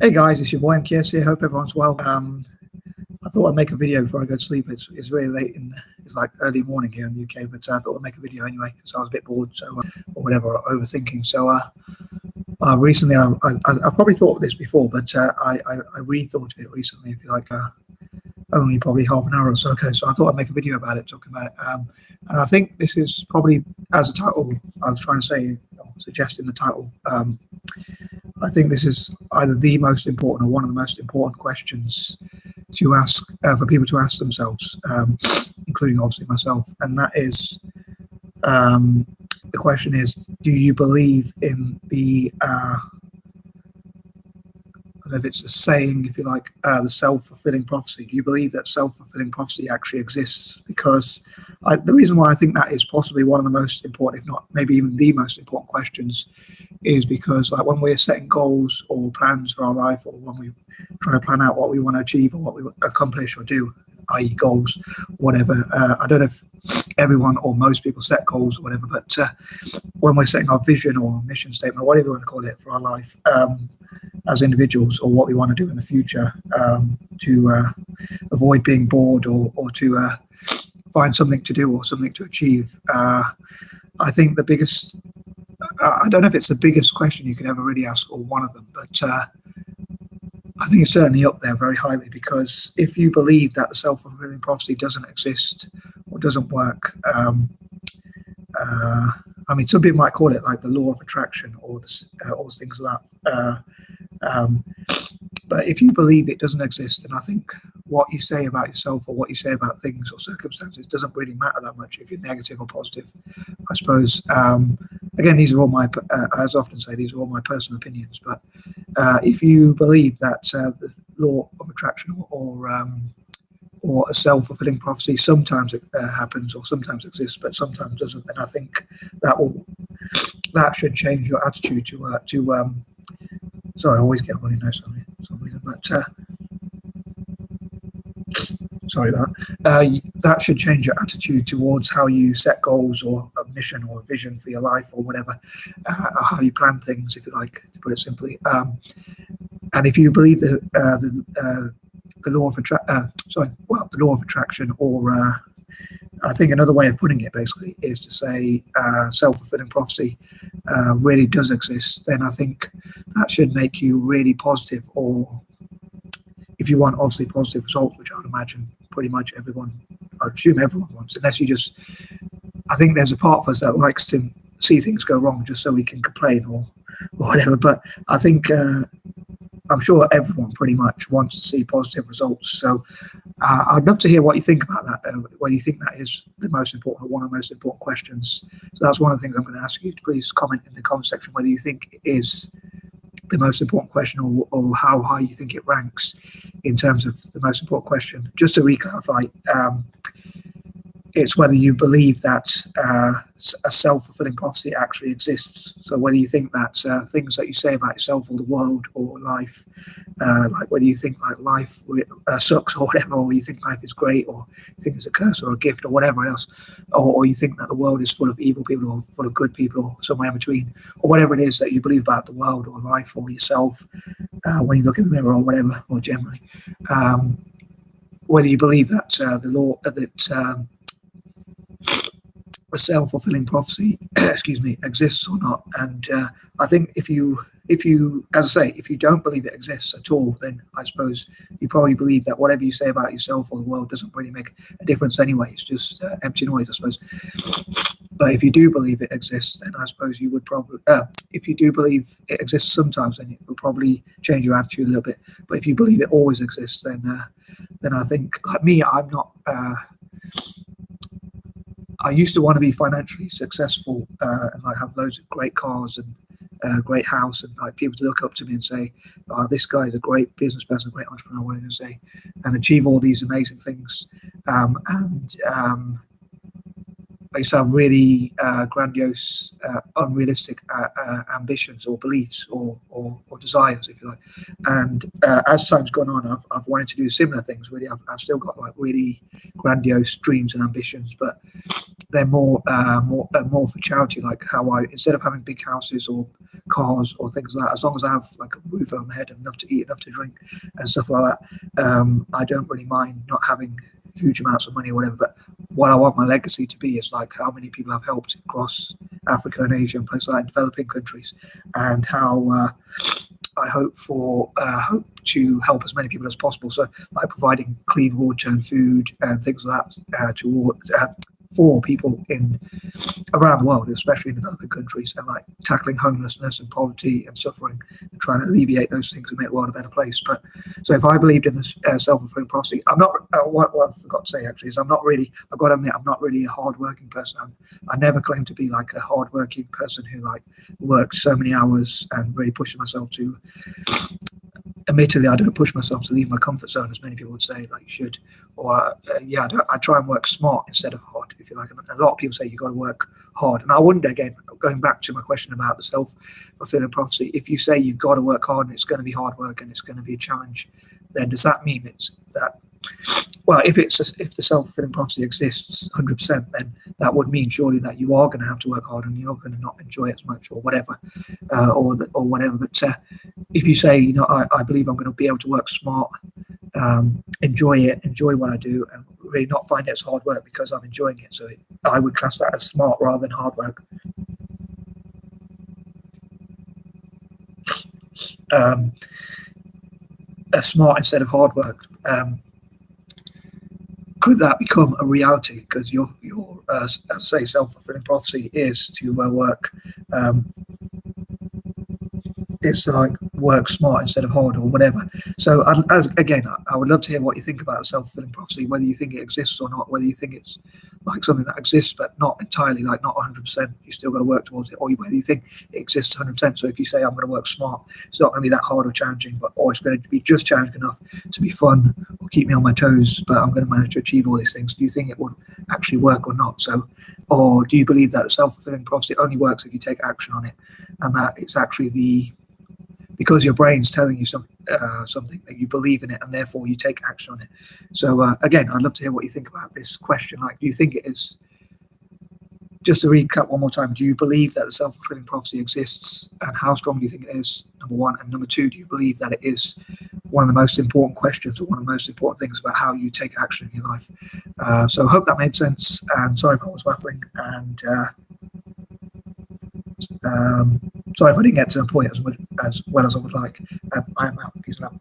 Hey guys, it's your boy M.K.S here. Hope everyone's well. I thought I'd make a video before I go to sleep. It's really late it's like early morning here in the UK, but I thought I'd make a video anyway because I was a bit bored, or whatever, or overthinking. So recently, I probably thought of this before, but I rethought of it recently. If you like, only probably half an hour or so ago. So I thought I'd make a video about it, talking about it. And I think this is probably, as a title, I was trying to say, suggesting the title. I think this is either the most important or one of the most important questions to ask for people to ask themselves, including obviously myself. And that is, the question is, do you believe in the, I don't know if it's a saying, if you like, the self-fulfilling prophecy? Do you believe that self-fulfilling prophecy actually exists? Because the reason why I think that is possibly one of the most important, if not maybe even the most important questions, is because like when we're setting goals or plans for our life, or when we try to plan out what we want to achieve or what we accomplish or do, i.e. goals, whatever. I don't know if everyone or most people set goals or whatever, but when we're setting our vision or mission statement or whatever you want to call it for our life, as individuals, or what we want to do in the future, to avoid being bored, or to find something to do or something to achieve. I think the biggest, I don't know if it's the biggest question you could ever really ask, or one of them, but I think it's certainly up there very highly, because if you believe that the self-fulfilling prophecy doesn't exist or doesn't work, I mean, some people might call it like the law of attraction, or things like that. But if you believe it doesn't exist, then I think what you say about yourself or what you say about things or circumstances doesn't really matter that much, if you're negative or positive, I suppose. Again, these are all my, as I often say, these are all my personal opinions. But if you believe that the law of attraction or a self-fulfilling prophecy sometimes happens or sometimes exists, but sometimes doesn't, then I think that should change your attitude to sorry, I always get a runny nose for some reason, but sorry about that. That should change your attitude towards how you set goals, or a mission or a vision for your life, or whatever, or how you plan things, if you like, to put it simply. And if you believe the law of the law of attraction, or I think another way of putting it basically is to say self-fulfilling prophecy really does exist, then I think that should make you really positive, or if you want obviously positive results, which I would imagine pretty much everyone, I assume everyone wants, unless you just, I think there's a part of us that likes to see things go wrong just so we can complain or whatever, but I think I'm sure everyone pretty much wants to see positive results. So I'd love to hear what you think about that, whether you think that is the most important, or one of the most important questions. So that's one of the things I'm going to ask you. Please comment in the comment section whether you think it is the most important question, or how high you think it ranks in terms of the most important question. Just to re-clarify, it's whether you believe that a self-fulfilling prophecy actually exists. So whether you think that things that you say about yourself or the world or life, like whether you think like life sucks or whatever, or you think life is great, or you think it's a curse or a gift or whatever else, or you think that the world is full of evil people or full of good people, or somewhere in between, or whatever it is that you believe about the world or life or yourself when you look in the mirror, or whatever, or generally, whether you believe that the law that a self-fulfilling prophecy excuse me, exists or not. And I think if you as I say, if you don't believe it exists at all, then I suppose you probably believe that whatever you say about yourself or the world doesn't really make a difference anyway. It's just empty noise, I suppose. But if you do believe it exists, then I suppose you would probably, if you do believe it exists sometimes, then it will probably change your attitude a little bit. But if you believe it always exists, then I think, like me, I'm not, I used to want to be financially successful, and like have loads of great cars and great house, and like people to look up to me and say, "Oh, this guy is a great business person, a great entrepreneur," whatever you say, and achieve all these amazing things. I used to have really grandiose, unrealistic ambitions or beliefs or desires, if you like. And as time's gone on, I've wanted to do similar things. Really, I've still got like really grandiose dreams and ambitions, but they're more for charity. Like how I, instead of having big houses or cars or things like that. As long as I have like a roof over my head and enough to eat, enough to drink, and stuff like that, I don't really mind not having huge amounts of money or whatever. But what I want my legacy to be is like how many people I've helped across Africa and Asia and places like developing countries, and how I hope to help as many people as possible. So, like providing clean water and food and things like that for people in around the world, especially in developing countries, and like tackling homelessness and poverty and suffering, and trying to alleviate those things and make the world a better place. But so, if I believed in this self-fulfilling prophecy, I'm not. What I forgot to say actually is I'm not really. I've got to admit, I'm not really a hard-working person. I never claim to be like a hard-working person who like works so many hours and really pushes myself to. Admittedly, I don't push myself to leave my comfort zone, as many people would say, like you should. Or I try and work smart instead of hard, if you like. And a lot of people say you got to work hard, and I wonder again, going back to my question about the self-fulfilling prophecy. If you say you've got to work hard and it's going to be hard work and it's going to be a challenge, then does that mean it's that? Well, if the self-fulfilling prophecy exists 100%, then that would mean surely that you are going to have to work hard and you're going to not enjoy it as much, or whatever, or whatever. But if you say, I believe I'm going to be able to work smart, enjoy what I do, and really not find it as hard work because I'm enjoying it. So I would class that as smart rather than hard work. Smart instead of hard work. Could that become a reality? Because your as I say, self-fulfilling prophecy is to work. It's like work smart instead of hard or whatever. So I would love to hear what you think about self-fulfilling prophecy, whether you think it exists or not, whether you think it's like something that exists but not entirely, like not 100%, you still got to work towards it, or whether you think it exists 100%. So if you say I'm going to work smart, it's not going to be that hard or challenging, or it's going to be just challenging enough to be fun or keep me on my toes, but I'm going to manage to achieve all these things. Do you think it would actually work or not? So, or do you believe that self-fulfilling prophecy only works if you take action on it, and that it's actually because your brain's telling you something that you believe in it, and therefore you take action on it. So again, I'd love to hear what you think about this question. Like, do you think it is? Just to recap one more time, do you believe that the self-fulfilling prophecy exists, and how strong do you think it is? Number one, and number two, do you believe that it is one of the most important questions, or one of the most important things about how you take action in your life? So I hope that made sense. And sorry if I was waffling, and sorry if I didn't get to the point as well as I would like. I am out. Peace out.